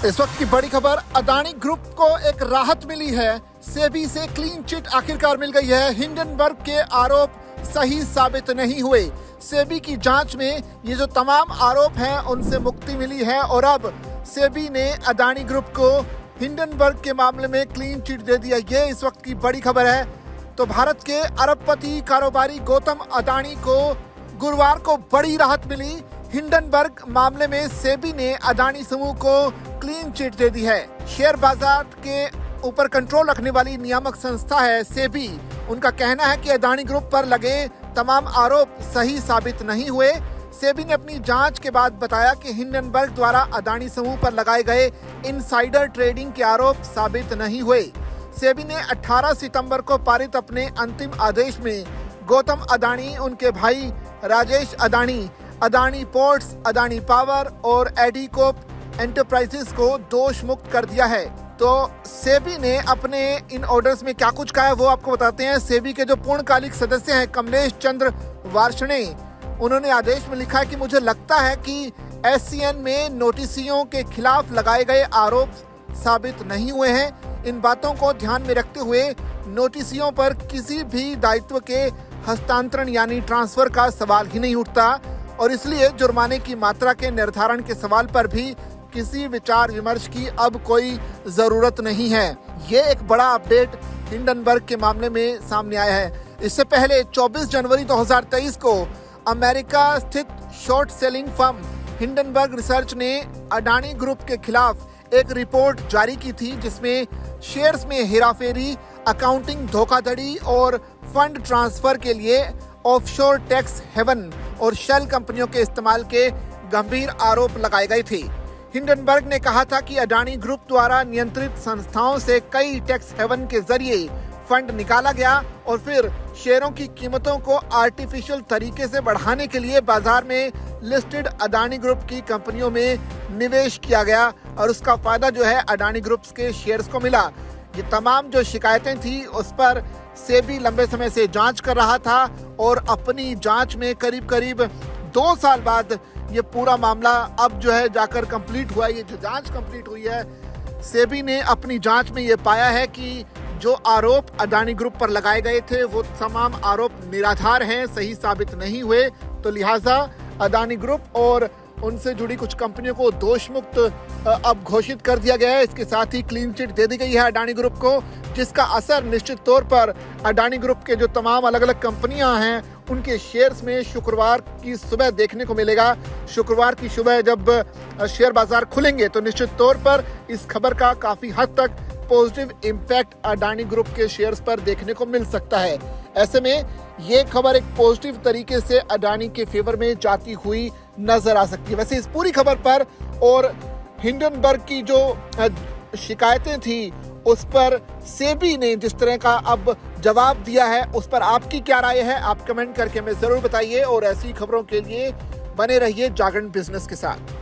इस वक्त की बड़ी खबर, अदानी ग्रुप को एक राहत मिली है। सेबी से क्लीन चिट आखिरकार मिल गई है। हिंडनबर्ग के आरोप सही साबित नहीं हुए। सेबी की जांच में ये जो तमाम आरोप हैं उनसे मुक्ति मिली है और अब सेबी ने अदानी ग्रुप को हिंडनबर्ग के मामले में क्लीन चिट दे दिया। ये इस वक्त की बड़ी खबर है। तो भारत के अरबपति कारोबारी गौतम अदानी को गुरुवार को बड़ी राहत मिली। हिंडनबर्ग मामले में सेबी ने अदानी समूह को क्लीन चिट दे दी है। शेयर बाजार के ऊपर कंट्रोल रखने वाली नियामक संस्था है सेबी। उनका कहना है कि अदानी ग्रुप पर लगे तमाम आरोप सही साबित नहीं हुए। सेबी ने अपनी जांच के बाद बताया कि हिंडनबर्ग द्वारा अदानी समूह पर लगाए गए इनसाइडर ट्रेडिंग के आरोप साबित नहीं हुए। सेबी ने 18 सितंबर को पारित अपने अंतिम आदेश में गौतम अदानी, उनके भाई राजेश अदानी, अदानी पोर्ट्स, अदानी पावर और एडिकोप एंटरप्राइजेस को दोष मुक्त कर दिया है। तो सेबी ने अपने इन ऑर्डर्स में क्या कुछ कहा है वो आपको बताते हैं। सेबी के जो पूर्णकालिक सदस्य हैं कमलेश चंद्र वार्ष्णे, उन्होंने आदेश में लिखा है कि मुझे लगता है कि एससीएन में नोटिसियों के खिलाफ लगाए गए आरोप साबित नहीं हुए हैं। इन बातों को ध्यान में रखते हुए नोटिसियों पर किसी भी दायित्व के हस्तांतरण यानी ट्रांसफर का सवाल ही नहीं उठता और इसलिए जुर्माने की मात्रा के निर्धारण के सवाल पर भी किसी विचार विमर्श की अब कोई जरूरत नहीं है। ये एक बड़ा अपडेट हिंडनबर्ग के मामले में सामने आया है। इससे पहले 24 जनवरी 2023 को अमेरिका स्थित short selling firm Hindenburg research ने अडानी ग्रुप के खिलाफ एक रिपोर्ट जारी की थी जिसमें शेयर्स में हेराफेरी, अकाउंटिंग धोखाधड़ी और फंड ट्रांसफर के लिए ऑफशोर टैक्स हेवन और शेल कंपनियों के इस्तेमाल के गंभीर आरोप लगाए गए थे। हिंडनबर्ग ने कहा था कि अडानी ग्रुप द्वारा नियंत्रित संस्थाओं से कई टैक्स हेवन के जरिए फंड निकाला गया और फिर शेयरों की कीमतों को आर्टिफिशियल तरीके से बढ़ाने के लिए बाजार में लिस्टेड अडानी ग्रुप की कंपनियों में निवेश किया गया और उसका फायदा जो है अडानी ग्रुप के शेयर्स को मिला। ये तमाम जो शिकायतें थी उस पर सेबी लंबे समय से जांच कर रहा था और अपनी जांच में करीब करीब 2 साल बाद ये पूरा मामला अब जो है जाकर कंप्लीट हुआ। ये जो जांच कंप्लीट हुई है, सेबी ने अपनी जांच में ये पाया है कि जो आरोप अडानी ग्रुप पर लगाए गए थे वो तमाम आरोप निराधार हैं, सही साबित नहीं हुए। तो लिहाजा अडानी ग्रुप और उनसे जुड़ी कुछ कंपनियों को दोष मुक्त अब घोषित कर दिया गया है। इसके साथ ही क्लीन चिट दे दी गई है अडानी ग्रुप को, जिसका असर निश्चित तौर पर अडानी ग्रुप के जो तमाम अलग अलग कंपनियां हैं उनके शेयर्स में शुक्रवार की सुबह देखने को मिलेगा। शुक्रवार की सुबह जब शेयर बाजार खुलेंगे तो निश्चित तौर पर इस खबर का काफी हद तक पॉजिटिव इम्पैक्ट अडानी ग्रुप के शेयर्स पर देखने को मिल सकता है। ऐसे में ये खबर एक पॉजिटिव तरीके से अडानी के फेवर में जाती हुई नजर आ सकती है। वैसे इस पूरी खबर पर और हिंडनबर्ग की जो शिकायतें थी उस पर सेबी ने जिस तरह का अब जवाब दिया है उस पर आपकी क्या राय है, आप कमेंट करके हमें जरूर बताइए और ऐसी खबरों के लिए बने रहिए जागरण बिजनेस के साथ।